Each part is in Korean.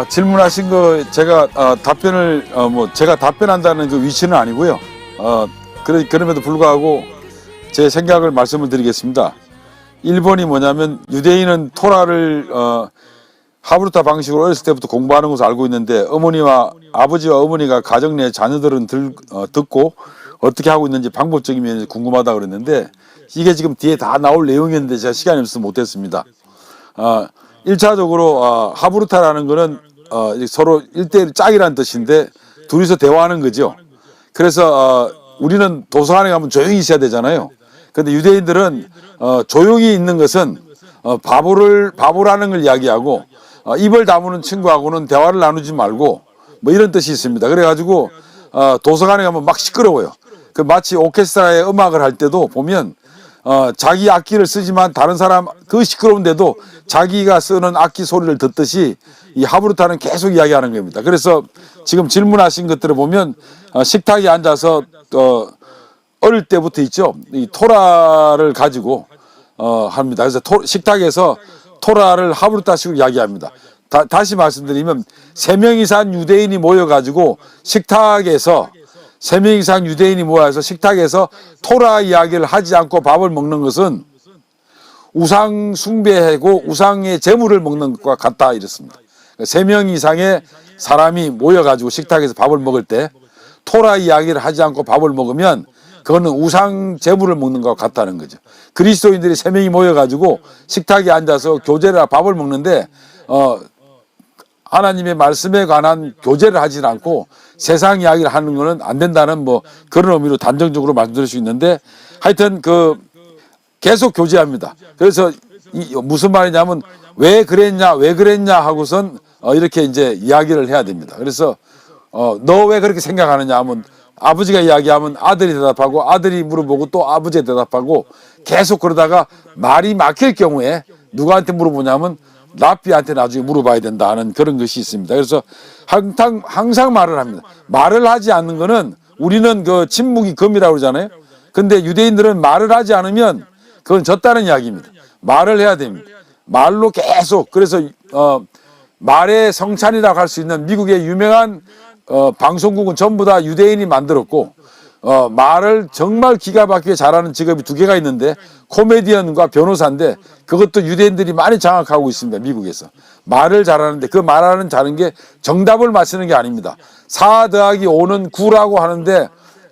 질문하신 거 제가 답변을 제가 답변한다는 그 위치는 아니고요. 그럼에도 불구하고 제 생각을 말씀을 드리겠습니다. 1번이 뭐냐면 유대인은 토라를 하브루타 방식으로 어렸을 때부터 공부하는 것을 알고 있는데 아버지와 어머니가 가정 내 자녀들은 듣고 어떻게 하고 있는지 방법적인 면에서 궁금하다 그랬는데 이게 지금 뒤에 다 나올 내용이었는데 제가 시간이 없어서 못했습니다. 1차적으로 하브루타라는 거는 서로 1대1 짝이라는 뜻인데 둘이서 대화하는 거죠. 그래서 우리는 도서관에 가면 조용히 있어야 되잖아요. 근데 유대인들은 조용히 있는 것은 바보라는 걸 이야기하고 입을 다무는 친구하고는 대화를 나누지 말고 뭐 이런 뜻이 있습니다. 그래가지고 도서관에 가면 막 시끄러워요. 그 마치 오케스트라의 음악을 할 때도 보면 자기 악기를 쓰지만 다른 사람 그 시끄러운데도 자기가 쓰는 악기 소리를 듣듯이 이 하브루타는 계속 이야기하는 겁니다. 그래서 지금 질문하신 것들을 보면 식탁에 앉아서 어릴 때부터 있죠. 이 토라를 가지고 합니다. 그래서 식탁에서 토라를 하브루타식으로 이야기합니다. 다시 말씀드리면 3명 이상 유대인이 모여가지고 식탁에서 3명 이상 유대인이 모여서 식탁에서 토라 이야기를 하지 않고 밥을 먹는 것은 우상 숭배하고 우상의 재물을 먹는 것과 같다 이랬습니다. 3명 이상의 사람이 모여가지고 식탁에서 밥을 먹을 때 토라 이야기를 하지 않고 밥을 먹으면 그거는 우상 재물을 먹는 것과 같다는 거죠. 그리스도인들이 3명이 모여가지고 식탁에 앉아서 교제를 밥을 먹는데 하나님의 말씀에 관한 교제를 하지 않고 세상 이야기를 하는 것은 안 된다는 그런 의미로 단정적으로 말씀드릴 수 있는데 하여튼 계속 교제합니다. 그래서 무슨 말이냐면 왜 그랬냐 하고선 이렇게 이제 이야기를 해야 됩니다. 그래서 너 왜 그렇게 생각하느냐 하면 아버지가 이야기하면 아들이 대답하고 아들이 물어보고 또 아버지가 대답하고 계속 그러다가 말이 막힐 경우에 누구한테 물어보냐면 랍비한테 나중에 물어봐야 된다는 그런 것이 있습니다. 그래서 항상 말을 합니다. 말을 하지 않는 거는 우리는 그 침묵이 금이라고 그러잖아요. 근데 유대인들은 말을 하지 않으면 그건 졌다는 이야기입니다. 말을 해야 됩니다. 말로 계속. 그래서 말의 성찬이라고 할 수 있는 미국의 유명한 방송국은 전부 다 유대인이 만들었고 말을 정말 기가 막히게 잘하는 직업이 2개가 있는데 코미디언과 변호사인데 그것도 유대인들이 많이 장악하고 있습니다. 미국에서. 말을 잘하는데 그 말하는 잘하는 게 정답을 맞히는 게 아닙니다. 4 더하기 5는 9라고 하는데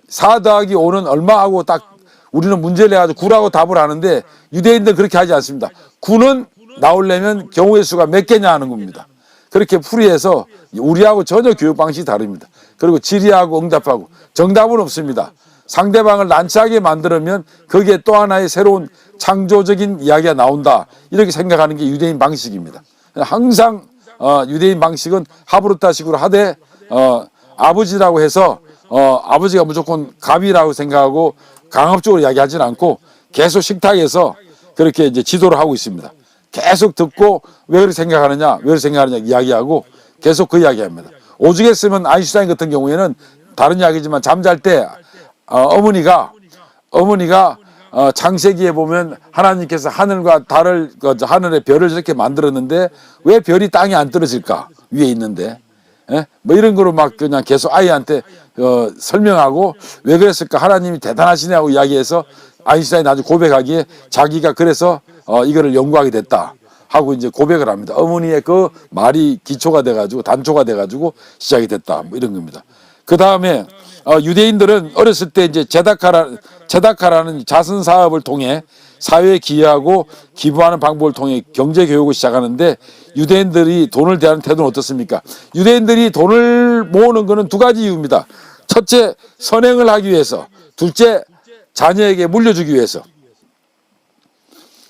4 더하기 5는 얼마 하고 딱 우리는 문제를 내가지고 9라고 답을 하는데 유대인들은 그렇게 하지 않습니다. 9는 나오려면 경우의 수가 몇 개냐 하는 겁니다. 그렇게 풀이해서 우리하고 전혀 교육 방식이 다릅니다. 그리고 질의하고 응답하고 정답은 없습니다. 상대방을 난처하게 만들면 거기에 또 하나의 새로운 창조적인 이야기가 나온다. 이렇게 생각하는 게 유대인 방식입니다. 항상 유대인 방식은 하브루타식으로 하되 아버지라고 해서 아버지가 무조건 갑이라고 생각하고 강압적으로 이야기하지는 않고 계속 식탁에서 그렇게 이제 지도를 하고 있습니다. 계속 듣고 왜 그렇게 생각하느냐 이야기하고 계속 그 이야기합니다. 오죽 했으면 아인슈타인 같은 경우에는 다른 이야기지만 잠잘 때 어머니가 창세기에 보면 하나님께서 하늘과 달을 하늘의 별을 저렇게 만들었는데 왜 별이 땅에 안 떨어질까 위에 있는데 이런 거로 막 그냥 계속 아이한테 설명하고 왜 그랬을까 하나님이 대단하시네 하고 이야기해서 아인슈타인이 나중에 고백하기에 자기가 그래서 이거를 연구하게 됐다 하고 이제 고백을 합니다. 어머니의 그 말이 기초가 돼가지고 단초가 돼가지고 시작이 됐다 이런 겁니다. 그 다음에 유대인들은 어렸을 때 이제 제다카라는 자선 사업을 통해 사회에 기여하고 기부하는 방법을 통해 경제 교육을 시작하는데 유대인들이 돈을 대하는 태도는 어떻습니까? 유대인들이 돈을 모으는 것은 2가지 이유입니다. 첫째, 선행을 하기 위해서. 둘째, 자녀에게 물려주기 위해서.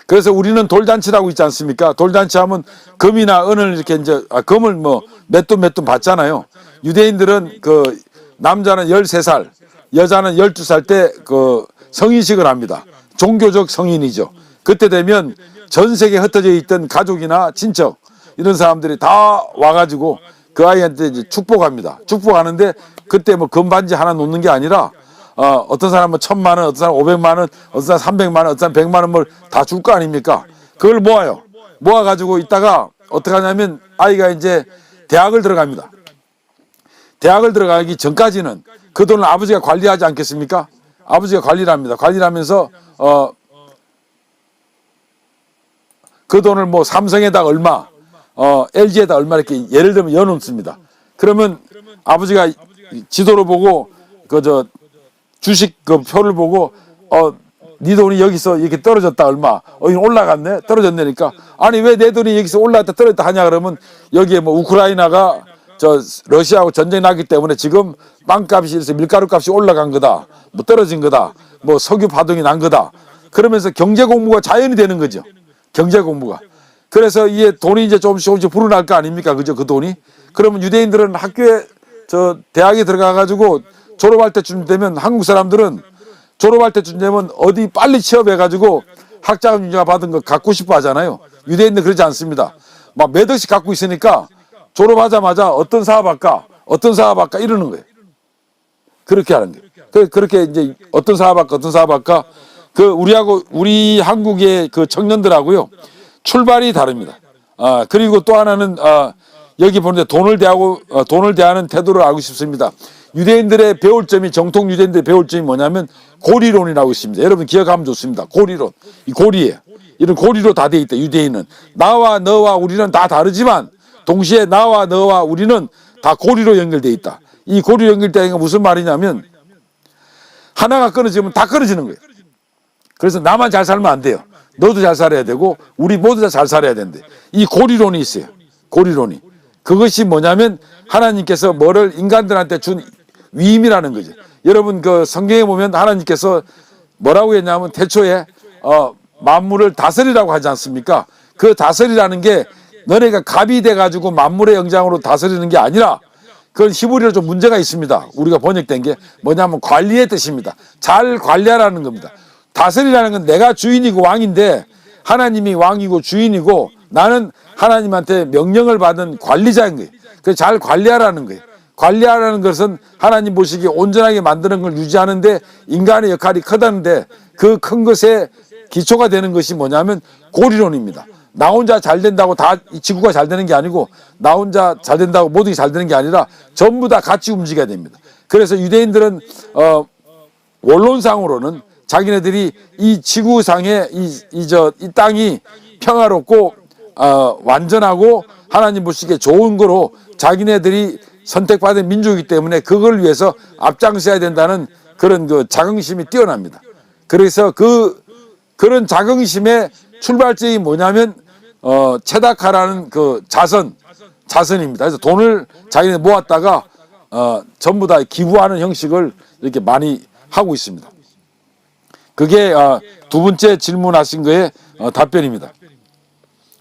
그래서 우리는 돌잔치라고 있지 않습니까? 돌잔치 하면 금이나 은을 이렇게 이제 금을 몇 돈 받잖아요. 유대인들은 남자는 13살, 여자는 12살 때 성인식을 합니다. 종교적 성인이죠. 그때 되면 전 세계에 흩어져 있던 가족이나 친척 이런 사람들이 다 와가지고 그 아이한테 이제 축복합니다. 축복하는데 그때 금반지 하나 놓는 게 아니라 어떤 사람은 1,000만 원, 어떤 사람은 500만 원, 어떤 사람은 300만 원, 어떤 사람은 100만 원 뭘 다 줄 거 아닙니까? 그걸 모아요. 모아가지고 있다가 어떻게 하냐면 아이가 이제 대학을 들어갑니다. 대학을 들어가기 전까지는 그 돈을 아버지가 관리하지 않겠습니까? 아버지가 관리를 합니다. 관리를 하면서 그 돈을 뭐 삼성에다 얼마, LG에다 얼마 이렇게 예를 들면 여놓습니다. 그러면 아버지가 지도를 보고 주식 그 표를 보고 네 돈이 여기서 이렇게 떨어졌다 얼마, 이거 올라갔네, 떨어졌네니까 아니 왜 내 돈이 여기서 올라갔다 떨어졌다 하냐 그러면 여기에 뭐 우크라이나가 러시아하고 전쟁이 나기 때문에 지금 빵값이 이래서 밀가루 값이 올라간 거다, 뭐 떨어진 거다, 뭐 석유 파동이 난 거다. 그러면서 경제 공부가 자연이 되는 거죠. 경제 공부가. 그래서 이게 돈이 이제 조금씩 불어날 거 아닙니까? 그죠? 그 돈이. 그러면 유대인들은 학교에 대학에 들어가 가지고 졸업할 때쯤 되면 한국 사람들은 졸업할 때쯤 되면 어디 빨리 취업해 가지고 학자금 윤자 받은 거 갖고 싶어 하잖아요. 유대인들 그러지 않습니다. 막 몇 억씩 갖고 있으니까 졸업하자마자 어떤 사업 할까 이러는 거예요. 그렇게 하는 거예요. 그렇게 이제 어떤 사업 할까 우리 한국의 그 청년들하고요 출발이 다릅니다. 그리고 또 하나는 여기 보는데 돈을 대하는 태도를 알고 싶습니다. 유대인들의 배울 점이, 정통 유대인들의 배울 점이 뭐냐면 고리론이라고 있습니다. 여러분 기억하면 좋습니다. 고리론. 이 고리에 이런 고리로 다 돼 있다. 유대인은 나와 너와 우리는 다 다르지만 동시에 나와 너와 우리는 다 고리로 연결돼 있다. 이 고리로 연결되는 게 무슨 말이냐면 하나가 끊어지면 다 끊어지는 거예요. 그래서 나만 잘 살면 안 돼요. 너도 잘 살아야 되고 우리 모두 다 잘 살아야 되는데 이 고리론이 있어요. 고리론이. 그것이 뭐냐면 하나님께서 뭐를 인간들한테 준 위임이라는 거죠. 여러분 그 성경에 보면 하나님께서 뭐라고 했냐면 태초에 만물을 다스리라고 하지 않습니까? 그 다스리라는 게 너네가 갑이 돼가지고 만물의 영장으로 다스리는 게 아니라 그건 히브리어로 좀 문제가 있습니다. 우리가 번역된 게 뭐냐면 관리의 뜻입니다. 잘 관리하라는 겁니다. 다스리라는 건 내가 주인이고 왕인데 하나님이 왕이고 주인이고 나는 하나님한테 명령을 받은 관리자인 거예요. 그래서 잘 관리하라는 거예요. 관리하라는 것은 하나님 보시기에 온전하게 만드는 걸 유지하는데 인간의 역할이 크다는데 그 큰 것의 기초가 되는 것이 뭐냐면 고리론입니다. 나 혼자 잘 된다고 다 이 지구가 잘 되는 게 아니고 나 혼자 잘 된다고 모든 게 잘 되는 게 아니라 전부 다 같이 움직여야 됩니다. 그래서 유대인들은 원론상으로는 자기네들이 이 지구상에 이 땅이 평화롭고 완전하고 하나님 보시기에 좋은 거로 자기네들이 선택받은 민족이기 때문에 그걸 위해서 앞장서야 된다는 그런 그 자긍심이 뛰어납니다. 그래서 그런 자긍심의 출발점이 뭐냐면 체다카라는 그 자선입니다. 그래서 돈을 자기네 모았다가 전부 다 기부하는 형식을 이렇게 많이 하고 있습니다. 그게 두 번째 질문하신 거에 답변입니다.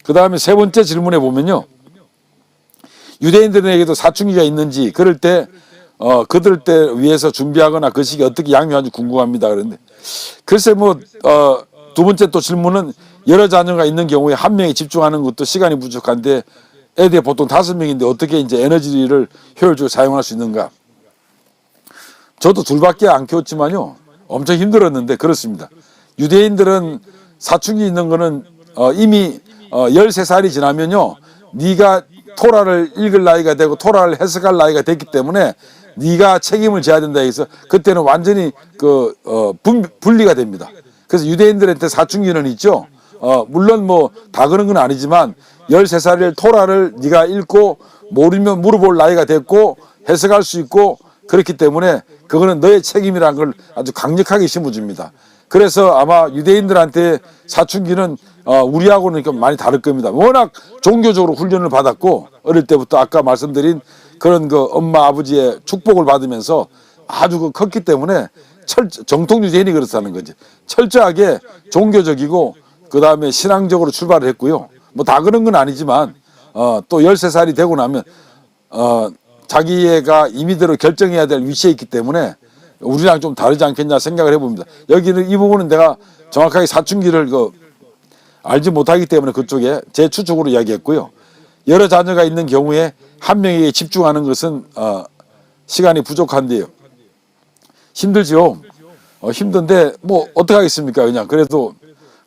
그 다음에 세 번째 질문에 보면요. 유대인들에게도 사춘기가 있는지 그럴 때 그들 때 위해서 준비하거나 그 시기 어떻게 양육하는지 궁금합니다. 그런데 글쎄 두 번째 또 질문은 여러 자녀가 있는 경우에 한 명에 집중하는 것도 시간이 부족한데 애들 보통 5명인데 어떻게 이제 에너지를 효율적으로 사용할 수 있는가. 저도 둘밖에 안 키웠지만요. 엄청 힘들었는데 그렇습니다. 유대인들은 사춘기 있는 거는 이미 13살이 지나면요. 네가 토라를 읽을 나이가 되고 토라를 해석할 나이가 됐기 때문에 네가 책임을 져야 된다 해서 그때는 완전히 분리가 됩니다. 그래서 유대인들한테 사춘기는 있죠. 물론 뭐 다 그런 건 아니지만 13살일 토라를 네가 읽고 모르면 물어볼 나이가 됐고 해석할 수 있고 그렇기 때문에 그거는 너의 책임이라는 걸 아주 강력하게 심어줍니다. 그래서 아마 유대인들한테 사춘기는 우리하고는 좀 많이 다를 겁니다. 워낙 종교적으로 훈련을 받았고 어릴 때부터 아까 말씀드린 그런 그 엄마 아버지의 축복을 받으면서 아주 컸기 때문에 정통 유대인이 그렇다는 거지. 철저하게 종교적이고 그 다음에 신앙적으로 출발을 했고요. 뭐 다 그런 건 아니지만 또 13살이 되고 나면 자기가 임의대로 결정해야 될 위치에 있기 때문에 우리랑 좀 다르지 않겠냐 생각을 해봅니다. 여기는 이 부분은 내가 정확하게 사춘기를 알지 못하기 때문에 그쪽에 제 추측으로 이야기했고요. 여러 자녀가 있는 경우에 한 명에게 집중하는 것은 시간이 부족한데요. 힘들죠. 힘든데 뭐 어떻게 하겠습니까? 그냥 그래도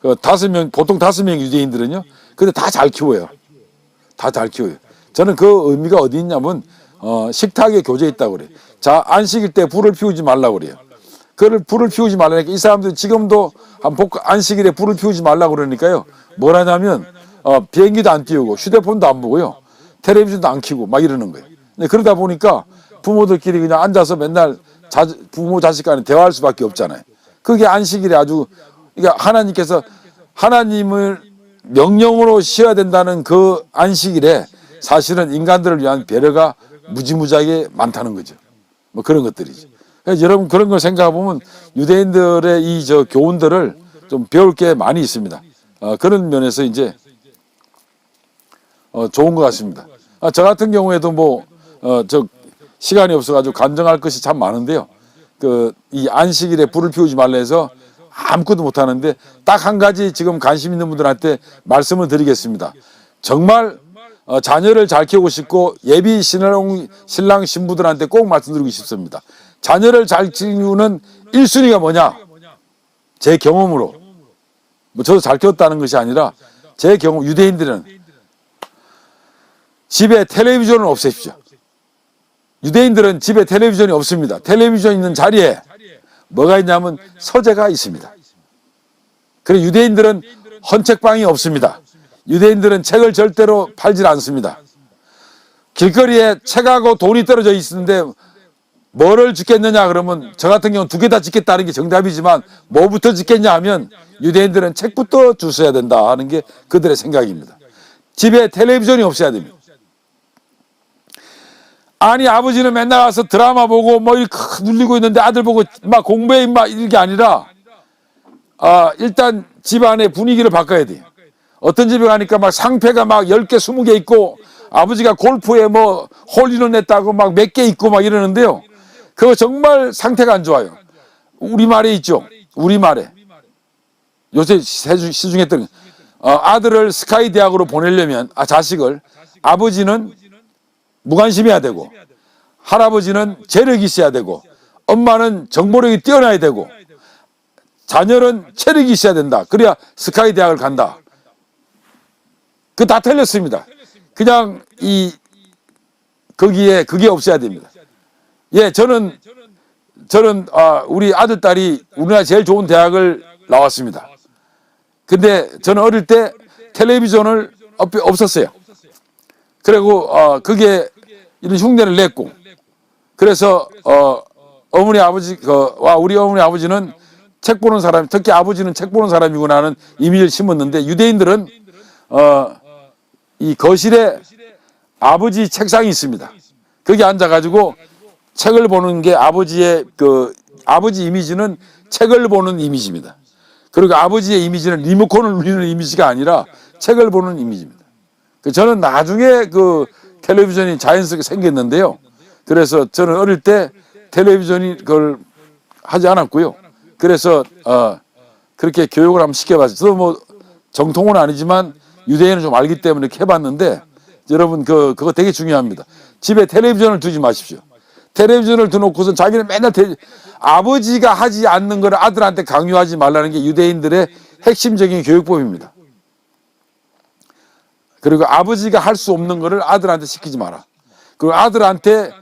보통 5명 유대인들은요. 근데 다 잘 키워요. 다 잘 키워요. 저는 그 의미가 어디 있냐면 식탁에 교제에 있다고 그래요. 자, 안식일 때 불을 피우지 말라고 그래요. 그를 불을 피우지 말라니까 이 사람들 지금도 안식일에 불을 피우지 말라고 그러니까요. 뭘 하냐면 비행기도 안 띄우고 휴대폰도 안 보고요. 텔레비전도 안 켜고 막 이러는 거예요. 네, 그러다 보니까 부모들끼리 그냥 앉아서 맨날 부모 자식 간에 대화할 수밖에 없잖아요. 그게 안식일에 아주 그러니까 하나님께서 하나님을 명령으로 쉬어야 된다는 그 안식일에 사실은 인간들을 위한 배려가 무지무지하게 많다는 거죠. 뭐 그런 것들이죠. 그래서 여러분 그런 걸 생각해 보면 유대인들의 이 교훈들을 좀 배울 게 많이 있습니다. 그런 면에서 이제 좋은 것 같습니다. 저 같은 경우에도 시간이 없어가지고 간증할 것이 참 많은데요. 이 안식일에 불을 피우지 말라 해서 아무것도 못 하는데 딱 한 가지 지금 관심 있는 분들한테 말씀을 드리겠습니다. 정말 자녀를 잘 키우고 싶고 예비 신랑 신부들한테 꼭 말씀드리고 싶습니다. 자녀를 잘 키우는 1순위가 뭐냐? 제 경험으로 저도 잘 키웠다는 것이 아니라 제 경험 유대인들은 집에 텔레비전을 없애십시오. 유대인들은 집에 텔레비전이 없습니다. 텔레비전 있는 자리에 뭐가 있냐면 서재가 있습니다. 그리고 유대인들은 헌책방이 없습니다. 유대인들은 책을 절대로 팔질 않습니다. 길거리에 책하고 돈이 떨어져 있는데 뭐를 짓겠느냐 그러면 저 같은 경우는 두 개 다 짓겠다는 게 정답이지만 뭐부터 짓겠냐 하면 유대인들은 책부터 주셔야 된다 하는 게 그들의 생각입니다. 집에 텔레비전이 없어야 됩니다. 아니 아버지는 맨날 와서 드라마 보고 뭐 이렇게 눌리고 있는데 아들 보고 막 공부해 막 이런 게 아니라 일단 집안의 분위기를 바꿔야 돼요. 어떤 집에 가니까 막 상패가 막 10개 20개 있고 아버지가 골프에 뭐 홀인원 냈다고 막 몇 개 있고 막 이러는데요. 그거 정말 상태가 안 좋아요. 우리말에 있죠. 우리말에 요새 시중했던 아들을 스카이 대학으로 보내려면 자식을 아버지는 무관심해야 되고 할아버지는 재력이 있어야 되고 엄마는 정보력이 뛰어나야 되고 자녀는 체력이 있어야 된다. 그래야 스카이 대학을 간다. 그 다 틀렸습니다. 그냥 거기에 그게 없어야 됩니다. 예, 저는 우리 아들 딸이 우리나라 제일 좋은 대학을 나왔습니다. 근데 저는 어릴 때 텔레비전을 없었어요. 그리고 그게 이런 흉내를 냈고 그래서 어머니 아버지 우리 어머니 아버지는 책 보는 사람, 특히 아버지는 책 보는 사람이구나 하는 이미지를 심었는데 유대인들은 이 거실에 아버지 책상이 있습니다. 거기 앉아가지고 책을 보는 게 아버지 이미지는 책을 보는 이미지입니다. 그리고 아버지의 이미지는 리모컨을 누리는 이미지가 아니라 책을 보는 이미지입니다. 저는 나중에 텔레비전이 자연스럽게 생겼는데요. 그래서 저는 어릴 때 텔레비전이 그걸 하지 않았고요. 그래서 그렇게 교육을 한번 시켜봤어요. 저도 뭐 정통은 아니지만 유대인은 좀 알기 때문에 이렇게 해봤는데 여러분 그거 되게 중요합니다. 집에 텔레비전을 두지 마십시오. 텔레비전을 두놓고서 자기는 맨날 아버지가 하지 않는 걸 아들한테 강요하지 말라는 게 유대인들의 핵심적인 교육법입니다. 그리고 아버지가 할 수 없는 거를 아들한테 시키지 마라. 그리고 아들한테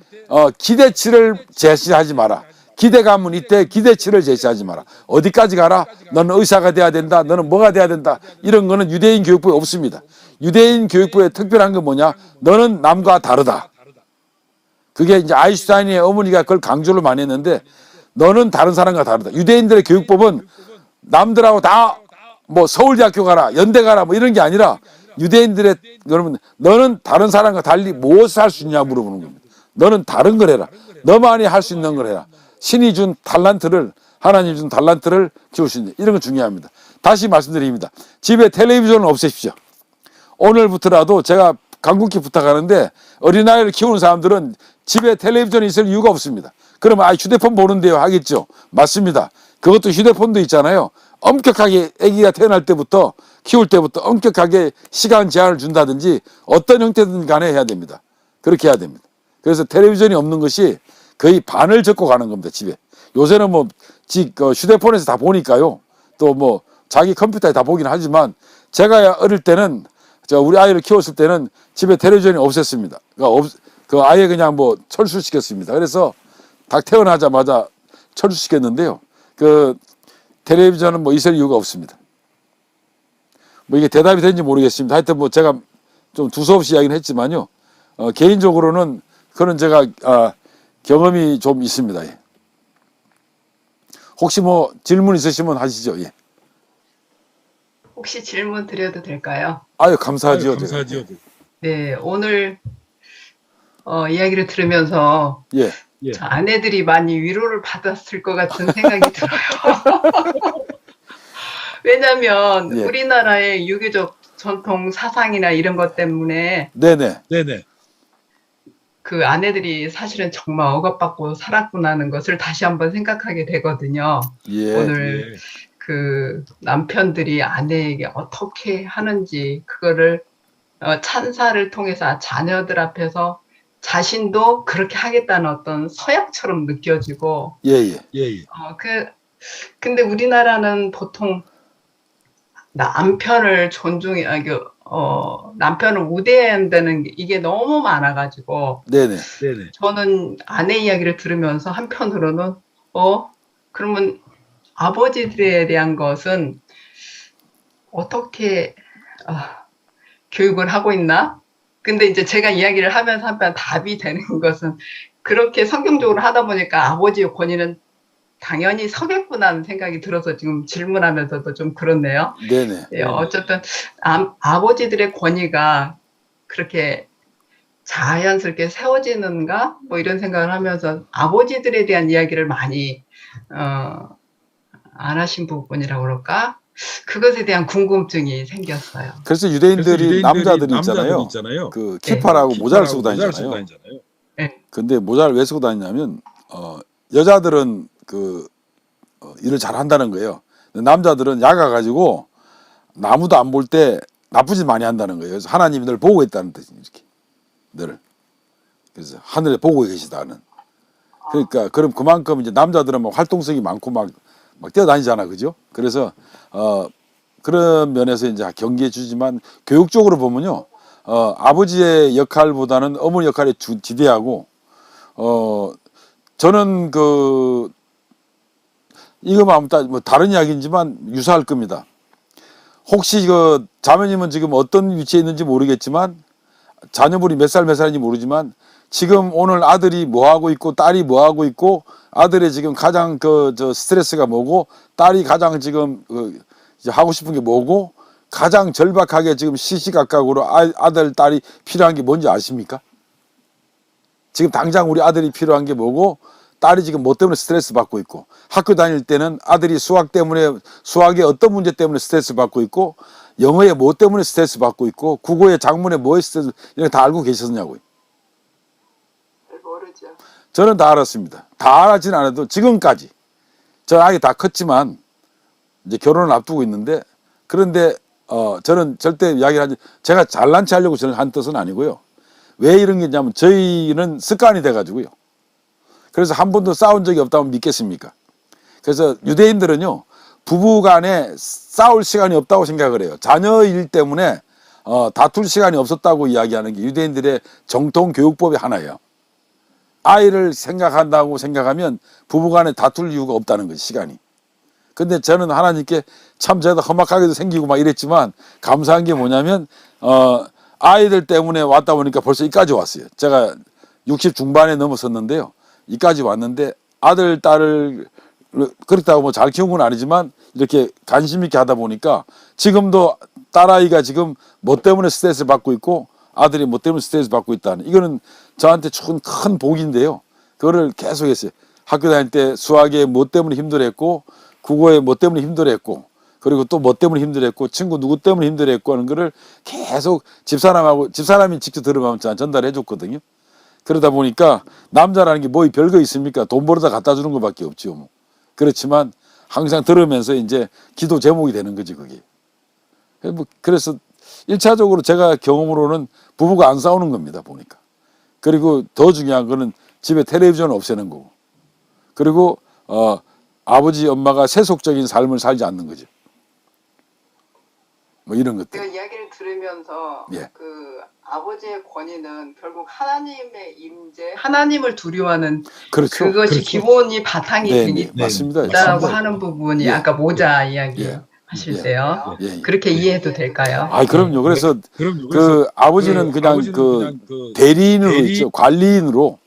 기대치를 제시하지 마라. 기대감은 있대 기대치를 제시하지 마라. 어디까지 가라? 너는 의사가 돼야 된다. 너는 뭐가 돼야 된다. 이런 거는 유대인 교육부에 없습니다. 유대인 교육부에 특별한 건 뭐냐? 너는 남과 다르다. 그게 이제 아인슈타인의 어머니가 그걸 강조를 많이 했는데 너는 다른 사람과 다르다. 유대인들의 교육법은 남들하고 다 뭐 서울대학교 가라, 연대 가라 뭐 이런 게 아니라 유대인들의 여러분 너는 다른 사람과 달리 무엇을 할 수 있냐 물어보는 겁니다. 너는 다른 걸 해라. 너만이 할 수 있는 걸 해라. 신이 준 탤런트를 하나님 준 탤런트를 키울 수 있는 이런 건 중요합니다. 다시 말씀드립니다. 집에 텔레비전을 없애십시오. 오늘부터라도 제가 간곡히 부탁하는데 어린아이를 키우는 사람들은 집에 텔레비전이 있을 이유가 없습니다. 그러면 휴대폰 보는데요 하겠죠. 맞습니다. 그것도 휴대폰도 있잖아요. 엄격하게 아기가 태어날 때부터 키울 때부터 엄격하게 시간 제한을 준다든지 어떤 형태든 간에 해야 됩니다. 그렇게 해야 됩니다. 그래서 텔레비전이 없는 것이 거의 반을 접고 가는 겁니다. 집에. 요새는 뭐 휴대폰에서 다 보니까요. 또 뭐 자기 컴퓨터에 다 보긴 하지만 제가 어릴 때는 저 우리 아이를 키웠을 때는 집에 텔레비전이 없었습니다. 그 아예 그냥 뭐 철수시켰습니다. 그래서 딱 태어나자마자 철수시켰는데요. 그 텔레비전은 뭐 있을 이유가 없습니다. 뭐 이게 대답이 되는지 모르겠습니다. 하여튼 뭐 제가 좀 두서없이 이야기는 했지만요. 개인적으로는 그런 제가 경험이 좀 있습니다. 예. 혹시 뭐 질문 있으시면 하시죠. 예. 혹시 질문 드려도 될까요? 아유, 감사하지요. 감사하지요. 네, 오늘 이야기를 들으면서 예. 저 아내들이 많이 위로를 받았을 것 같은 생각이 들어요. 왜냐하면 예. 우리나라의 유교적 전통 사상이나 이런 것 때문에 네네. 그 아내들이 사실은 정말 억압받고 살았구나는 것을 다시 한번 생각하게 되거든요. 예. 오늘 그 남편들이 아내에게 어떻게 하는지 그거를 찬사를 통해서 자녀들 앞에서 자신도 그렇게 하겠다는 어떤 서약처럼 느껴지고 예. 근데 우리나라는 보통 남편을 남편을 우대해야 한다는 게 이게 너무 많아가지고 네네. 저는 아내 이야기를 들으면서 한편으로는 그러면 아버지들에 대한 것은 어떻게 교육을 하고 있나? 근데 이제 제가 이야기를 하면서 한편 답이 되는 것은 그렇게 성경적으로 하다 보니까 아버지의 권위는 당연히 서겠구나는 생각이 들어서 지금 질문하면서도 좀 그렇네요. 네네. 예, 어쨌든 아버지들의 권위가 그렇게 자연스럽게 세워지는가? 뭐 이런 생각을 하면서 아버지들에 대한 이야기를 많이 안 하신 부분이라고 그럴까? 그것에 대한 궁금증이 생겼어요. 그래서 유대인들이 남자들이 있잖아요. 그 키파라고 모자를 쓰고 다니잖아요. 네. 근데 모자를 왜 쓰고 다니냐면 여자들은 일을 잘 한다는 거예요. 남자들은 야가 가지고 나무도 안 볼 때 나쁜 짓 많이 한다는 거예요. 그래서 하나님이 늘 보고 있다는 뜻이 이렇게 늘. 그래서 하늘에 보고 계시다는. 그러니까 그럼 그만큼 이제 남자들은 막 활동성이 많고 막 뛰어다니잖아, 그죠? 그래서 그런 면에서 이제 경계해 주지만 교육적으로 보면요, 아버지의 역할보다는 어머니 역할에 지대하고 저는 이거만 뭐 다른 이야기이지만 유사할 겁니다. 혹시 자매님은 지금 어떤 위치에 있는지 모르겠지만 자녀분이 몇 살인지 모르지만 지금 오늘 아들이 뭐 하고 있고 딸이 뭐 하고 있고 아들의 지금 가장 스트레스가 뭐고 딸이 가장 지금 이제 하고 싶은 게 뭐고 가장 절박하게 지금 시시각각으로 아들 딸이 필요한 게 뭔지 아십니까? 지금 당장 우리 아들이 필요한 게 뭐고 딸이 지금 뭐 때문에 스트레스 받고 있고 학교 다닐 때는 아들이 수학의 어떤 문제 때문에 스트레스 받고 있고 영어에 뭐 때문에 스트레스 받고 있고 국어의 작문에 뭐에 스트레스 이런 거 다 알고 계셨냐고요. 모르죠. 저는 다 알았습니다. 다 알았지는 않아도 지금까지 저 아이 다 컸지만 이제 결혼을 앞두고 있는데 그런데 저는 절대 이야기를 제가 잘난 체 하려고 저는 한 뜻은 아니고요. 왜 이런 게 있냐면 저희는 습관이 돼가지고요. 그래서 한 번도 싸운 적이 없다면 믿겠습니까? 그래서 유대인들은요 부부간에 싸울 시간이 없다고 생각을 해요. 자녀 일 때문에 다툴 시간이 없었다고 이야기하는 게 유대인들의 정통 교육법의 하나예요. 아이를 생각한다고 생각하면 부부간에 다툴 이유가 없다는 거지, 시간이. 근데 저는 하나님께 참 제가 험악하게도 생기고 막 이랬지만 감사한 게 뭐냐면 아이들 때문에 왔다 보니까 벌써 이까지 왔어요. 제가 60 중반에 넘었었는데요. 이까지 왔는데 아들 딸을 그렇다고 뭐 잘 키운 건 아니지만 이렇게 관심 있게 하다 보니까 지금도 딸아이가 지금 뭐 때문에 스트레스 받고 있고 아들이 뭐 때문에 스트레스 받고 있다는 이거는 저한테 큰 복인데요. 그거를 계속 했어요. 학교 다닐 때 수학에 뭐 때문에 힘들었고 국어에 뭐 때문에 힘들었고 그리고 또 뭐 때문에 힘들었고 친구 누구 때문에 힘들었고 하는 거를 계속 집사람이 직접 들어가면 전달해 줬거든요. 그러다 보니까 남자라는 게 뭐 별거 있습니까? 돈 벌어다 갖다 주는 것밖에 없지요. 뭐. 그렇지만 항상 들으면서 이제 기도 제목이 되는 거지 그게. 그래서 1차적으로 제가 경험으로는 부부가 안 싸우는 겁니다 보니까. 그리고 더 중요한 거는 집에 텔레비전을 없애는 거고. 그리고 아버지 엄마가 세속적인 삶을 살지 않는 거죠. 뭐 이런 것들. 제가 이야기를 들으면 들으면서 예. 그 아버지의 권위는 결국 하나님의 임재, 하나님을 두려워하는 그렇죠. 그것이 기본이 바탕이 네, 되기 네, 맞습니다. 있다라고 하는 부분이 예. 아까 모자 이야기 예. 하실 예. 때요. 예, 예. 그렇게 이해해도 될까요? 아, 그럼요. 그래서 그 아버지는 그냥 그 대리인으로 있죠. 관리인으로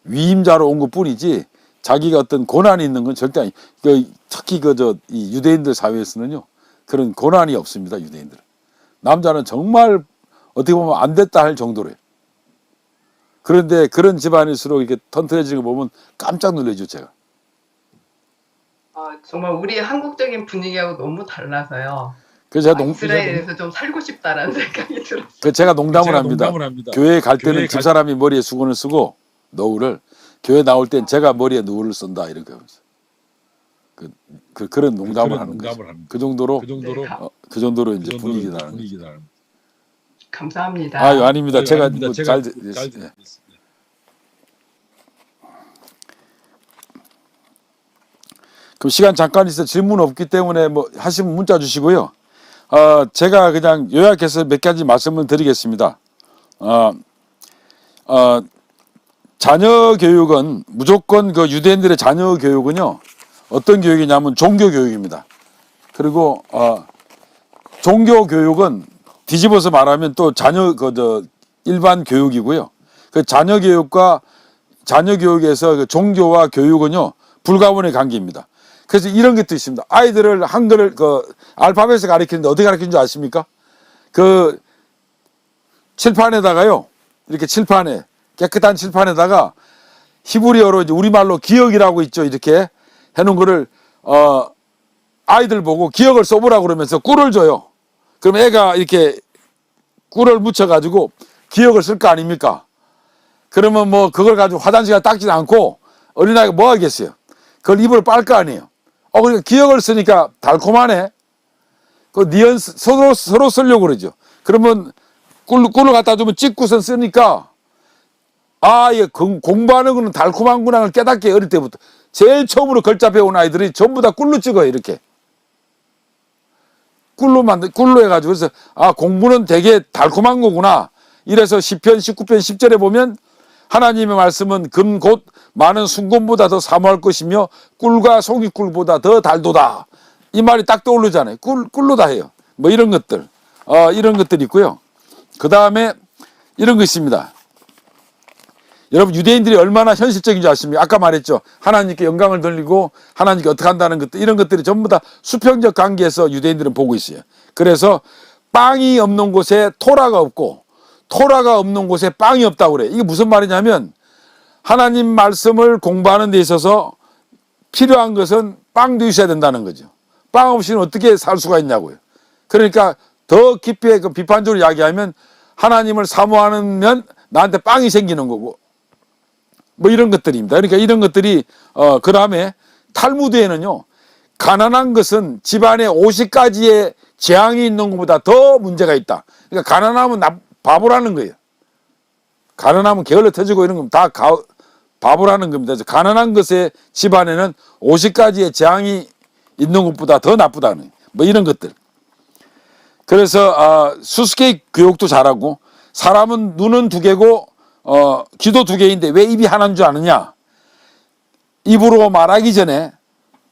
위임자로 온 것뿐이지 자기가 어떤 고난이 있는 건 절대 아니. 그 특히 이 유대인들 사회에서는요 그런 고난이 없습니다. 유대인들은 남자는 정말 어떻게 보면 안 됐다 할 정도로요. 그런데 그런 집안일수록 이렇게 턴트해지는 거 보면 깜짝 놀라죠 제가. 정말 우리 한국적인 분위기하고 너무 달라서요. 그래서 제가 이스라엘에서 좀 살고 싶다라는 생각이 들었어요. 그 제가 농담을 합니다. 교회 갈 때는 집사람이 머리에 수건을 쓰고 노을을 교회 나올 땐 제가 머리에 노을을 쓴다 이렇게 하면서 그런 농담을 하는 거죠. 그 정도로 그 정도로 이제 분위기가 나는 거죠. 감사합니다. 아유 아닙니다. 제가 잘 그럼 시간 잠깐 있어 질문 없기 때문에 뭐 하시면 문자 주시고요. 제가 그냥 요약해서 몇 가지 말씀을 드리겠습니다. 자녀 교육은 무조건 그 유대인들의 자녀 교육은요 어떤 교육이냐면 종교 교육입니다. 그리고 종교 교육은 뒤집어서 말하면 또 자녀 일반 교육이고요. 그 자녀 교육과 자녀 교육에서 그 종교와 교육은요 불가분의 관계입니다. 그래서 이런 것도 있습니다. 아이들을 한글을 알파벳을 가르치는데 어떻게 가르치는 줄 아십니까? 그 칠판에다가요 이렇게 칠판에 깨끗한 칠판에다가 히브리어로 이제 우리말로 기억이라고 있죠. 이렇게 해놓은 거를 아이들 보고 기억을 써보라고 그러면서 꿀을 줘요. 그럼 애가 이렇게 꿀을 묻혀가지고 기억을 쓸 거 아닙니까? 그러면 뭐 그걸 가지고 화장실에 닦지도 않고 어린아이가 뭐 하겠어요? 그걸 입을 빨 거 아니에요. 그러니까 기억을 쓰니까 달콤하네. 그 뉘앙스 서로 쓰려고 그러죠. 그러면 꿀을 갖다 주면 찍고선 쓰니까 이게 공부하는 거는 달콤한구나를 깨닫게 어릴 때부터 제일 처음으로 글자 배운 아이들이 전부 다 꿀로 찍어요. 이렇게 꿀로 해가지고 그래서 공부는 되게 달콤한 거구나. 이래서 시편 19편 10절에 보면 하나님의 말씀은 금 곧 많은 순금보다 더 사모할 것이며 꿀과 송이꿀보다 더 달도다. 이 말이 딱 떠오르잖아요. 꿀로 다 해요. 뭐 이런 것들 이런 것들이 있고요. 그 다음에 이런 거 있습니다. 여러분 유대인들이 얼마나 현실적인 줄 아십니까? 아까 말했죠. 하나님께 영광을 돌리고 하나님께 어떻게 한다는 것들 이런 것들이 전부 다 수평적 관계에서 유대인들은 보고 있어요. 그래서 빵이 없는 곳에 토라가 없고 토라가 없는 곳에 빵이 없다고 그래요. 이게 무슨 말이냐면 하나님 말씀을 공부하는 데 있어서 필요한 것은 빵도 있어야 된다는 거죠. 빵 없이는 어떻게 살 수가 있냐고요. 그러니까 더 깊이 비판적으로 이야기하면 하나님을 사모하면 나한테 빵이 생기는 거고 뭐 이런 것들입니다. 그러니까 이런 것들이 그 다음에 탈무드에는요 가난한 것은 집안에 50가지의 재앙이 있는 것보다 더 문제가 있다. 그러니까 가난하면 바보라는 거예요. 가난하면 게을러 터지고 이런 건 다 바보라는 겁니다. 그래서 가난한 것의 집안에는 50가지의 재앙이 있는 것보다 더 나쁘다는 뭐 이런 것들. 그래서 수수께끼 교육도 잘하고 사람은 눈은 두 개고 귀도 두 개인데 왜 입이 하나인 줄 아느냐? 입으로 말하기 전에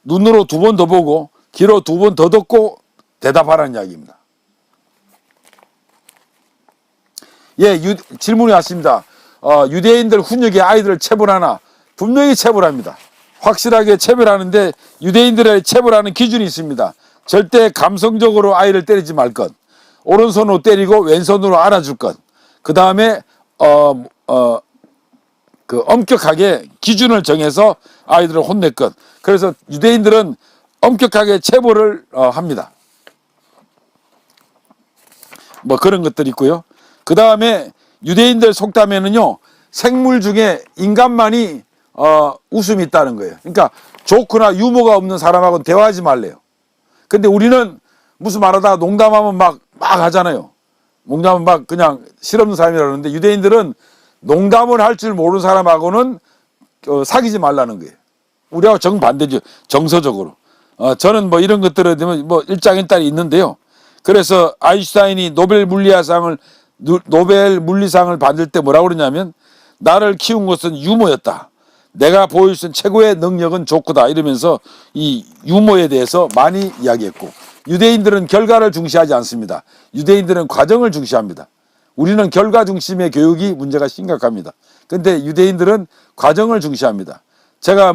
눈으로 두 번 더 보고 귀로 두 번 더 듣고 대답하라는 이야기입니다. 예, 질문이 왔습니다. 유대인들 훈육에 아이들을 체벌하나? 분명히 체벌합니다. 확실하게 체벌하는데 유대인들의 체벌하는 기준이 있습니다. 절대 감성적으로 아이를 때리지 말 것. 오른손으로 때리고 왼손으로 안아줄 것. 그 다음에 엄격하게 기준을 정해서 아이들을 혼낼 것. 그래서 유대인들은 엄격하게 체벌을 합니다. 뭐 그런 것들이 있고요. 그 다음에 유대인들 속담에는요 생물 중에 인간만이 웃음이 있다는 거예요. 그러니까 조크나 유머가 없는 사람하고는 대화하지 말래요. 근데 우리는 무슨 말하다가 농담하면 막 하잖아요. 농담은 막 그냥 실없는 사람이라는데 유대인들은 농담을 할 줄 모르는 사람하고는 사귀지 말라는 거예요. 우리하고 정반대죠. 정서적으로. 저는 뭐 이런 것들에 대한 뭐 일장일단이 있는데요. 그래서 아인슈타인이 노벨 물리상을 받을 때 뭐라고 그러냐면 나를 키운 것은 유머였다. 내가 보여줄 수 있는 최고의 능력은 족구다. 이러면서 이 유머에 대해서 많이 이야기했고, 유대인들은 결과를 중시하지 않습니다. 유대인들은 과정을 중시합니다. 우리는 결과 중심의 교육이 문제가 심각합니다. 근데 유대인들은 과정을 중시합니다. 제가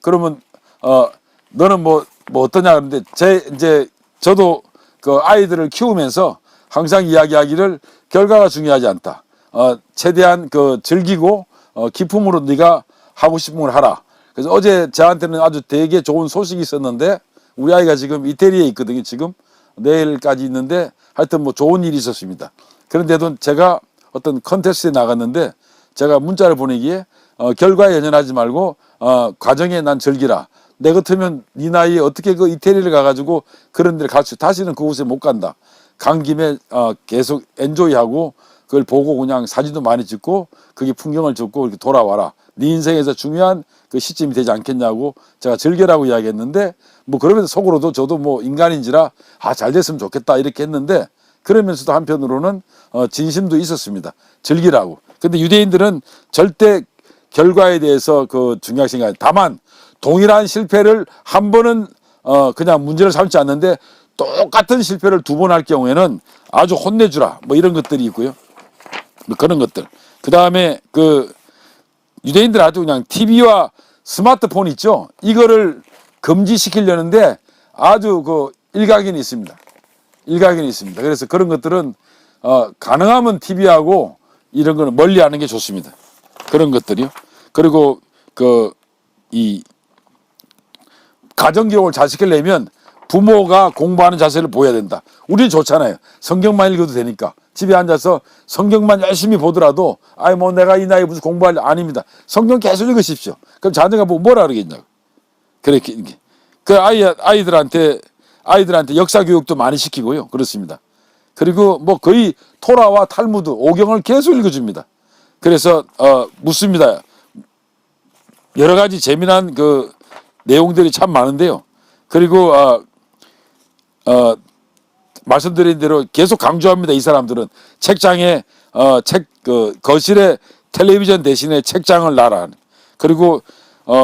그러면 너는 어떠냐 그러는데 저도 그 아이들을 키우면서 항상 이야기하기를 결과가 중요하지 않다. 최대한 즐기고 기쁨으로 네가 하고 싶은 걸 하라. 그래서 어제 저한테는 아주 되게 좋은 소식이 있었는데, 우리 아이가 지금 이태리에 있거든요. 지금 내일까지 있는데 하여튼 좋은 일이 있었습니다. 그런데도 제가 어떤 컨테스트에 나갔는데 제가 문자를 보내기에 결과에 연연하지 말고 과정에 난 즐기라. 내 같으면 네 나이에 어떻게 그 이태리를 가가지고 그런 데를 갈 수, 다시는 그곳에 못 간다. 간 김에 계속 엔조이하고 그걸 보고 그냥 사진도 많이 찍고 거기 풍경을 찍고 이렇게 돌아와라. 네 인생에서 중요한 그 시점이 되지 않겠냐고 제가 즐겨라고 이야기했는데, 그러면서 속으로도 저도 인간인지라 잘 됐으면 좋겠다 이렇게 했는데, 그러면서도 한편으로는 진심도 있었습니다. 즐기라고. 근데 유대인들은 절대 결과에 대해서 중요하게 생각해요. 다만 동일한 실패를 한 번은 그냥 문제를 삼지 않는데 똑같은 실패를 두 번 할 경우에는 아주 혼내주라. 이런 것들이 있고요. 그런 것들. 그 다음에 유대인들 아주 그냥 TV와 스마트폰 있죠. 이거를 금지시키려는데 아주 일각견이 있습니다. 일각견이 있습니다. 그래서 그런 것들은 가능하면 TV하고 이런 거는 멀리하는 게 좋습니다. 그런 것들이요. 그리고 이 가정교육을 잘 시키려면 부모가 공부하는 자세를 보여야 된다. 우리는 좋잖아요. 성경만 읽어도 되니까. 집에 앉아서 성경만 열심히 보더라도 내가 이 나이에 무슨 공부할 아닙니다. 성경 계속 읽으십시오. 그럼 자녀가 뭐라 그러겠냐고. 그렇게 아이들한테 역사 교육도 많이 시키고요. 그렇습니다. 그리고 거의 토라와 탈무드, 오경을 계속 읽어줍니다. 그래서 묻습니다. 여러 가지 재미난 내용들이 참 많은데요. 그리고 말씀드린 대로 계속 강조합니다. 이 사람들은 책장에 거실에 텔레비전 대신에 책장을 놔라. 그리고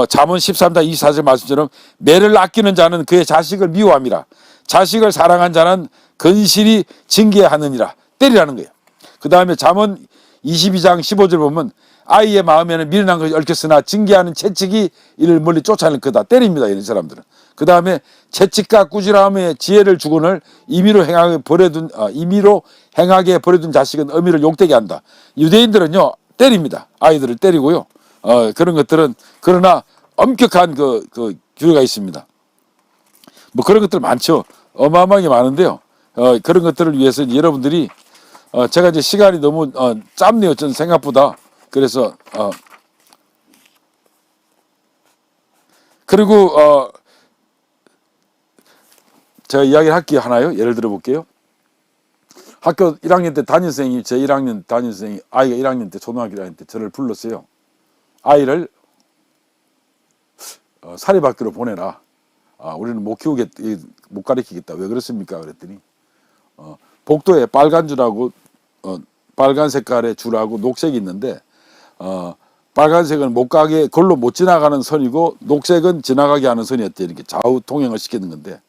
잠언 13장 24절 말씀처럼 매를 아끼는 자는 그의 자식을 미워함이라. 자식을 사랑한 자는 건실히 징계하느니라. 때리라는 거예요. 그 다음에 잠언 22장 15절 보면 아이의 마음에는 미련한 것이 얽혔으나 징계하는 채찍이 이를 멀리 쫓아낼 거다. 때립니다. 이런 사람들은. 그 다음에 채찍과 꾸지람의 지혜를 주거늘 임의로 행하게 버려둔 자식은 어미를 욕되게 한다. 유대인들은요 때립니다. 아이들을 때리고요. 그런 것들은 그러나 엄격한 규례가 있습니다. 그런 것들 많죠. 어마어마하게 많은데요. 그런 것들을 위해서 여러분들이 제가 이제 시간이 너무 짧네요. 저는 생각보다. 그래서 그리고 제가 이야기를 할게요. 하나요. 예를 들어 볼게요. 학교 1학년 때 담임선생님이 제 1학년 담임선생님이 아이가 1학년 때 초등학교 1학년 때 저를 불렀어요. 아이를 사립학교로 보내라. 우리는 못 가르치겠다. 왜 그렇습니까? 그랬더니 복도에 빨간 줄하고 빨간 색깔의 줄하고 녹색이 있는데 빨간색은 못 가게 걸로 못 지나가는 선이고 녹색은 지나가게 하는 선이었대. 이렇게 좌우 통행을 시키는 건데,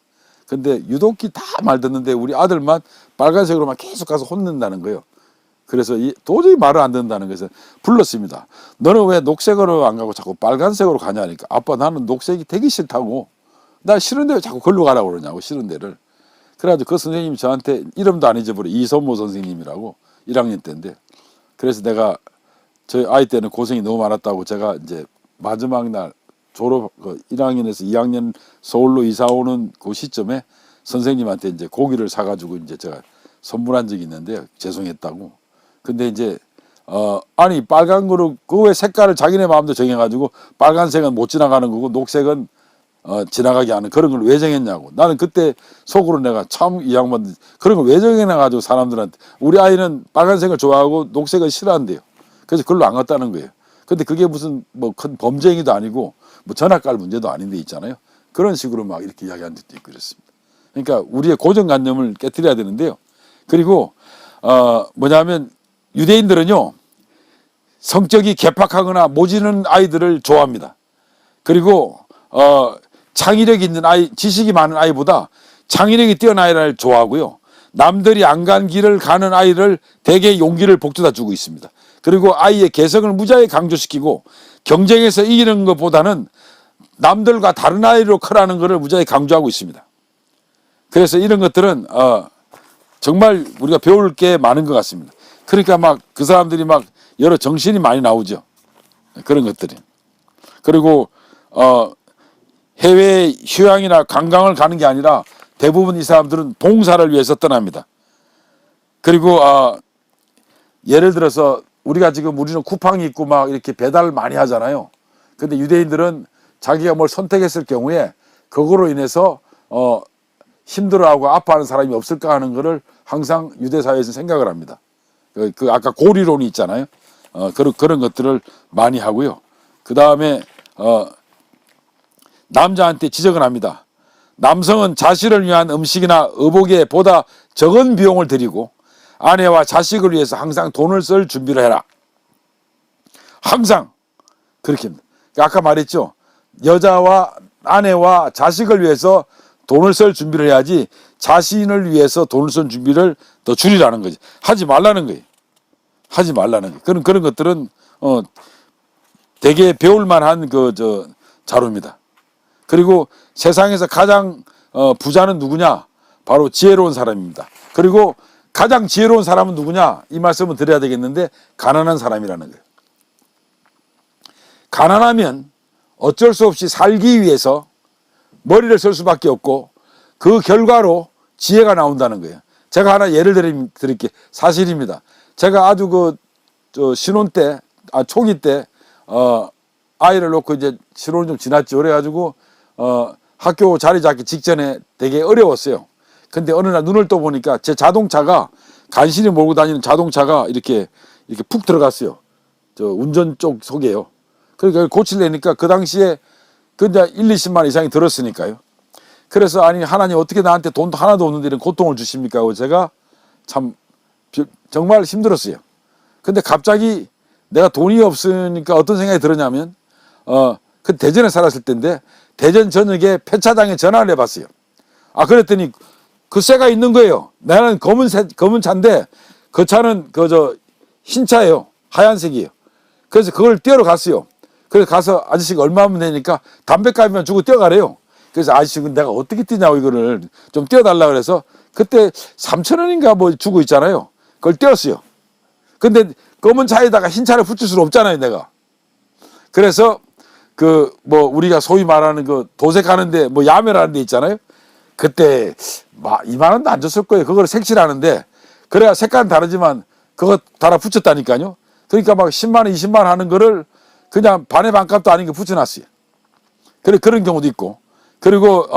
근데 유독히 다 말 듣는데 우리 아들만 빨간색으로만 계속 가서 혼낸다는 거예요. 그래서 도저히 말을 안 듣는다는 것을 불렀습니다. 너는 왜 녹색으로 안 가고 자꾸 빨간색으로 가냐 하니까, 아빠 나는 녹색이 되게 싫다고. 나 싫은 데 왜 자꾸 걸로 가라고 그러냐고, 싫은 데를. 그래가지고 그 선생님이 저한테 이름도 안 잊어버려. 이선모 선생님이라고 1학년 때인데, 그래서 내가 저희 아이 때는 고생이 너무 많았다고 제가 이제 마지막 날 졸업 1학년에서 2학년 서울로 이사 오는 그 시점에 선생님한테 이제 고기를 사가지고 이제 제가 선물한 적이 있는데요. 죄송했다고. 근데 이제 아니 빨간 거로 그 왜 색깔을 자기네 마음대로 정해가지고 빨간색은 못 지나가는 거고 녹색은 지나가게 하는 그런 걸 왜 정했냐고. 나는 그때 속으로 내가 참 이 양반 그런 걸 왜 정해놔가지고 사람들한테. 우리 아이는 빨간색을 좋아하고 녹색을 싫어한대요. 그래서 그걸로 안 갔다는 거예요. 근데 그게 무슨 큰 범죄행위도 아니고 전학 갈 문제도 아닌데 있잖아요. 그런 식으로 막 이렇게 이야기한 적도 있고 그랬습니다. 그러니까 우리의 고정관념을 깨뜨려야 되는데요. 그리고 뭐냐면 유대인들은요, 성격이 개팍하거나 모지는 아이들을 좋아합니다. 그리고 창의력 있는 아이, 지식이 많은 아이보다 창의력이 뛰어난 아이를 좋아하고요. 남들이 안 간 길을 가는 아이를 대개 용기를 북돋아 주고 있습니다. 그리고 아이의 개성을 무지하게 강조시키고 경쟁에서 이기는 것보다는 남들과 다른 아이로 크라는 것을 무지하게 강조하고 있습니다. 그래서 이런 것들은 정말 우리가 배울 게 많은 것 같습니다. 그러니까 막 그 사람들이 막 여러 정신이 많이 나오죠. 그런 것들이. 그리고 해외 휴양이나 관광을 가는 게 아니라 대부분 이 사람들은 봉사를 위해서 떠납니다. 그리고 예를 들어서 우리는 쿠팡이 있고 막 이렇게 배달을 많이 하잖아요. 근데 유대인들은 자기가 뭘 선택했을 경우에 그거로 인해서 힘들어하고 아파하는 사람이 없을까 하는 거를 항상 유대 사회에서 생각을 합니다. 그 아까 고리론이 있잖아요. 그런 것들을 많이 하고요. 그 다음에 남자한테 지적을 합니다. 남성은 자신을 위한 음식이나 의복에 보다 적은 비용을 들이고 아내와 자식을 위해서 항상 돈을 쓸 준비를 해라. 항상 그렇게 합니다. 아까 말했죠. 여자와 아내와 자식을 위해서 돈을 쓸 준비를 해야지 자신을 위해서 돈을 쓸 준비를 더 줄이라는 거지. 하지 말라는 거예요. 하지 말라는 거예요. 그런 것들은 되게 배울 만한 자료입니다. 그리고 세상에서 가장 부자는 누구냐? 바로 지혜로운 사람입니다. 그리고 가장 지혜로운 사람은 누구냐? 이 말씀을 드려야 되겠는데 가난한 사람이라는 거예요. 가난하면 어쩔 수 없이 살기 위해서 머리를 쓸 수밖에 없고 그 결과로 지혜가 나온다는 거예요. 제가 하나 예를 드릴게요. 사실입니다. 제가 아주 신혼 때, 초기 때 아이를 놓고 이제 신혼이 좀 지났죠. 그래가지고 학교 자리 잡기 직전에 되게 어려웠어요. 근데 어느 날 눈을 떠 보니까 제 자동차가 간신히 몰고 다니는 자동차가 이렇게 푹 들어갔어요. 저 운전 쪽 속에요. 그러니까 고치려니까 그 당시에 근데 1, 20만 이상이 들었으니까요. 그래서 아니 하나님 어떻게 나한테 돈도 하나도 없는데 이런 고통을 주십니까 하고 제가 참 정말 힘들었어요. 근데 갑자기 내가 돈이 없으니까 어떤 생각이 들었냐면 그 대전에 살았을 때인데 대전 전역에 폐차장에 전화를 해봤어요. 그랬더니 그 새가 있는 거예요. 나는 검은 차인데 그 차는 흰 차예요. 하얀색이에요. 그래서 그걸 떼러 갔어요. 그래서 가서 아저씨가 얼마면 되니까 담배값이면 주고 떼어가래요. 그래서 아저씨 내가 어떻게 뛰냐고 이거를 좀 떼어달라 그래서 그때 3,000원인가 뭐 주고 있잖아요. 그걸 떼었어요. 근데 검은 차에다가 흰 차를 붙일 수는 없잖아요, 내가. 그래서 우리가 소위 말하는 도색하는데 야매라는 데 있잖아요. 그때 2만 원도 안 줬을 거예요. 그걸 색칠하는데 그래야 색깔은 다르지만 그거 달아 붙였다니까요. 그러니까 막 10만 원, 20만 원 하는 거를 그냥 반의 반값도 아닌 거 붙여놨어요. 그런 경우도 있고. 그리고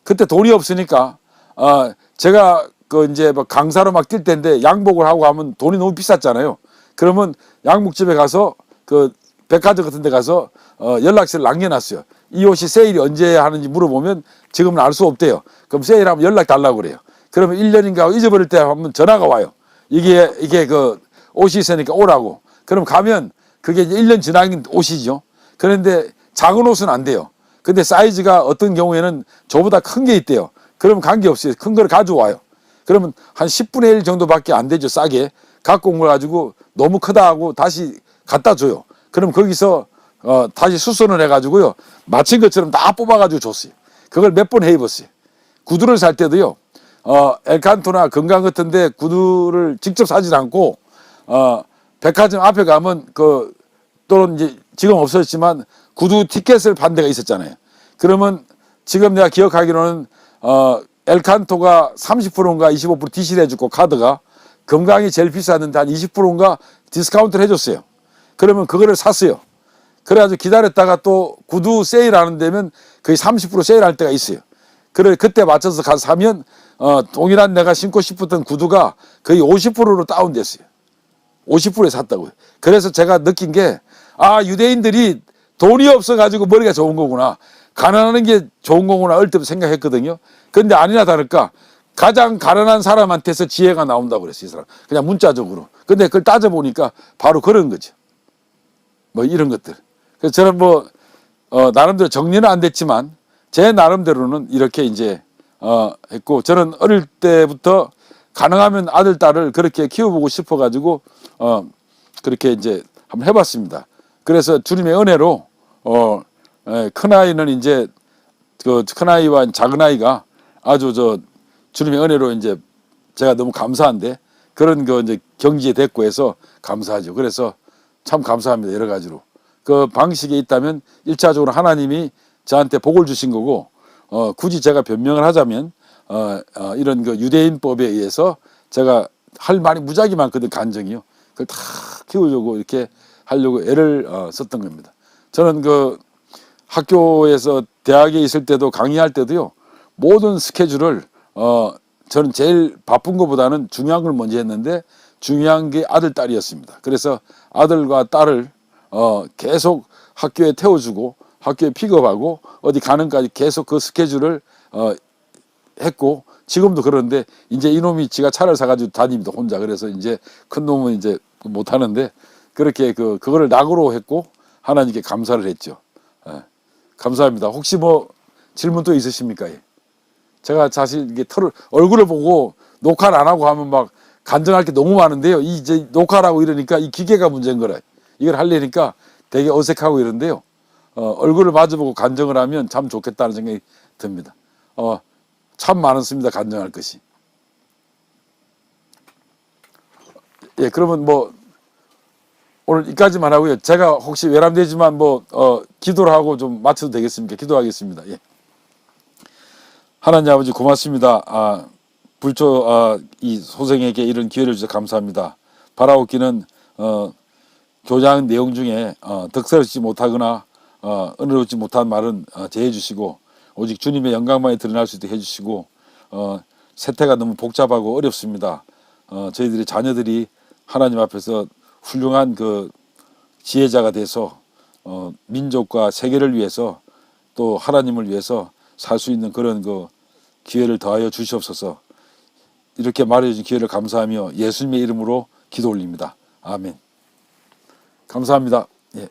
그때 돈이 없으니까 제가 이제 강사로 막 뛸 때인데 양복을 하고 가면 돈이 너무 비쌌잖아요. 그러면 양복집에 가서 백화점 같은 데 가서 연락처를 남겨놨어요. 이 옷이 세일이 언제 하는지 물어보면 지금은 알 수 없대요. 그럼 세일하면 연락 달라고 그래요. 그러면 1년인가 잊어버릴 때 하면 전화가 와요. 이게 옷이 있으니까 오라고. 그럼 가면 그게 이제 1년 지난 옷이죠. 그런데 작은 옷은 안 돼요. 근데 사이즈가 어떤 경우에는 저보다 큰 게 있대요. 그러면 관계없이 큰 걸 가져와요. 그러면 한 10분의 1 정도밖에 안 되죠. 싸게. 갖고 온 걸 가지고 너무 크다 하고 다시 갖다 줘요. 그럼 거기서 다시 수선을 해가지고요. 맞힌 것처럼 다 뽑아가지고 줬어요. 그걸 몇 번 해 입었어요. 구두를 살 때도요. 엘칸토나 건강 같은데 구두를 직접 사지 않고 백화점 앞에 가면 또는 이제 지금 없어졌지만 구두 티켓을 판 데가 있었잖아요. 그러면 지금 내가 기억하기로는 엘칸토가 30%인가 25% DC를 해주고 카드가 건강이 제일 비쌌는데 한 20%인가 디스카운트를 해줬어요. 그러면 그거를 샀어요. 그래가지고 기다렸다가 또 구두 세일하는 데면 거의 30% 세일할 때가 있어요. 그때 맞춰서 가서 사면 동일한 내가 신고 싶었던 구두가 거의 50%로 다운됐어요. 50%에 샀다고요. 그래서 제가 느낀 게 유대인들이 돈이 없어가지고 머리가 좋은 거구나. 가난하는 게 좋은 거구나 어릴 때부터 생각했거든요. 근데 아니나 다를까 가장 가난한 사람한테서 지혜가 나온다고 그랬어요. 이 사람. 그냥 문자적으로. 근데 그걸 따져보니까 바로 그런 거죠. 뭐 이런 것들. 그래서 저는 뭐 나름대로 정리는 안 됐지만 제 나름대로는 이렇게 이제 했고, 저는 어릴 때부터 가능하면 아들 딸을 그렇게 키워보고 싶어가지고 그렇게 이제 한번 해봤습니다. 그래서 주님의 은혜로 큰 아이는 이제 그 큰 아이와 작은 아이가 아주 주님의 은혜로 이제 제가 너무 감사한데 그런 거 이제 경지에 됐고 해서 감사하죠. 그래서 참 감사합니다. 여러 가지로. 그 방식에 있다면 1차적으로 하나님이 저한테 복을 주신 거고, 굳이 제가 변명을 하자면, 이런 그 유대인법에 의해서 제가 할 말이 무지하게 많거든, 간증이요. 그걸 다 키우려고 이렇게 하려고 애를 썼던 겁니다. 저는 그 학교에서 대학에 있을 때도 강의할 때도요, 모든 스케줄을, 저는 제일 바쁜 것보다는 중요한 걸 먼저 했는데, 중요한 게 아들, 딸이었습니다. 그래서 아들과 딸을 계속 학교에 태워주고 학교에 픽업하고 어디 가는까지 계속 그 스케줄을 했고, 지금도 그런데 이제 이놈이 지가 차를 사가지고 다닙니다, 혼자. 그래서 이제 큰 놈은 이제 못 하는데 그렇게 그거를 낙으로 했고 하나님께 감사를 했죠. 감사합니다. 혹시 뭐 질문 또 있으십니까? 예. 제가 사실 이게 얼굴을 보고 녹화를 안 하고 하면 막 간증할 게 너무 많은데요. 이제 녹화라고 이러니까 이 기계가 문제인 거라. 이걸 하려니까 되게 어색하고 이런데요. 얼굴을 마주보고 간증을 하면 참 좋겠다는 생각이 듭니다. 참 많습니다. 간증할 것이. 예, 그러면 뭐 오늘 여기까지만 하고요. 제가 혹시 외람되지만 뭐 기도를 하고 좀 마쳐도 되겠습니까? 기도하겠습니다. 예. 하나님 아버지 고맙습니다. 불초 이 소생에게 이런 기회를 주셔서 감사합니다. 바라옵기는 교장 내용 중에 덕스럽지 못하거나 은혜롭지 못한 말은 제해 주시고 오직 주님의 영광만이 드러날 수 있도록 해주시고, 세태가 너무 복잡하고 어렵습니다. 저희들이 자녀들이 하나님 앞에서 훌륭한 그 지혜자가 돼서 민족과 세계를 위해서 또 하나님을 위해서 살 수 있는 그런 그 기회를 더하여 주시옵소서. 이렇게 말해주신 기회를 감사하며 예수님의 이름으로 기도 올립니다. 아멘. 감사합니다. 예.